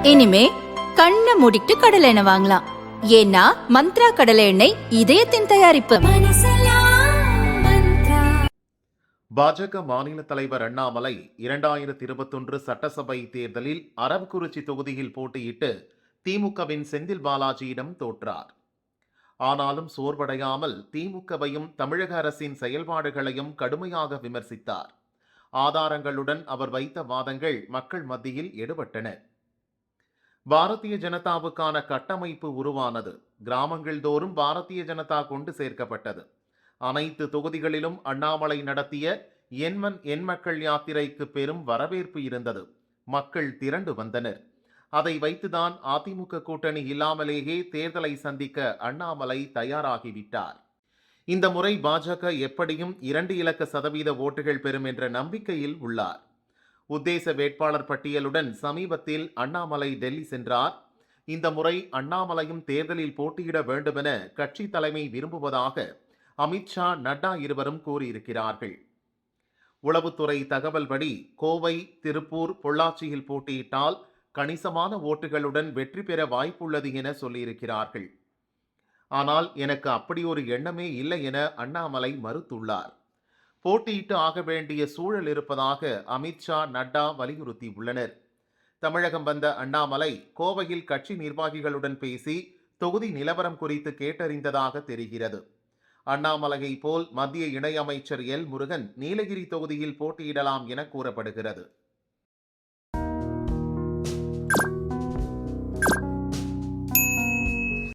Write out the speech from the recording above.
இனிமே கண்ணை மூடிட்டு கடலை எண்ணெய் வாங்கலாம். ஏன்னா மந்த்ரா கடலை எண்ணெய் இதயத்தின் தயாரிப்பு. பாஜக மாநில தலைவர் அண்ணாமலை 2021 சட்டசபை தேர்தலில் அரவக்குறிச்சி தொகுதியில் போட்டியிட்டு திமுகவின் செந்தில் பாலாஜியிடம் தோற்றார். ஆனாலும் சோர்வடையாமல் திமுகவையும் தமிழக அரசின் செயல்பாடுகளையும் கடுமையாக விமர்சித்தார். ஆதாரங்களுடன் அவர் வைத்த வாதங்கள் மக்கள் மத்தியில் எடுபட்டன. பாரதிய ஜனதாவுக்கான கட்டமைப்பு உருவானது. கிராமங்கள் தோறும் பாரதிய ஜனதா கொண்டு சேர்க்கப்பட்டது. அனைத்து தொகுதிகளிலும் அண்ணாமலை நடத்திய என் மக்கள் யாத்திரைக்கு பெரும் வரவேற்பு இருந்தது. மக்கள் திரண்டு வந்தனர். அதை வைத்துதான் அதிமுக கூட்டணி இல்லாமலேயே தேர்தலை சந்திக்க அண்ணாமலை தயாராகிவிட்டார். இந்த முறை பாஜக எப்படியும் 2 இலக்க சதவீத ஓட்டுகள் பெறும் என்ற நம்பிக்கையில் உள்ளார். உத்தேச வேட்பாளர் பட்டியலுடன் சமீபத்தில் அண்ணாமலை டெல்லி சென்றார். இந்த முறை அண்ணாமலையும் தேர்தலில் போட்டியிட வேண்டுமென கட்சி தலைமை விரும்புவதாக அமித்ஷா, நட்டா இருவரும் கூறியிருக்கிறார்கள். உளவுத்துறை தகவல்படி கோவை, திருப்பூர், பொள்ளாச்சியில் போட்டியிட்டால் கணிசமான ஓட்டுகளுடன் வெற்றி பெற வாய்ப்புள்ளது என சொல்லியிருக்கிறார்கள். ஆனால் எனக்கு அப்படி ஒரு எண்ணமே இல்லை என அண்ணாமலை மறுத்துள்ளார். போட்டியிட்டு ஆக வேண்டிய சூழல் இருப்பதாக அமித்ஷா, நட்டா வலியுறுத்தியுள்ளனர். தமிழகம் வந்த அண்ணாமலை கோவையில் கட்சி நிர்வாகிகளுடன் பேசி தொகுதி நிலவரம் குறித்து கேட்டறிந்ததாக தெரிகிறது. அண்ணாமலையை போல் மத்திய இணையமைச்சர் எல் முருகன் நீலகிரி தொகுதியில் போட்டியிடலாம் என கூறப்படுகிறது.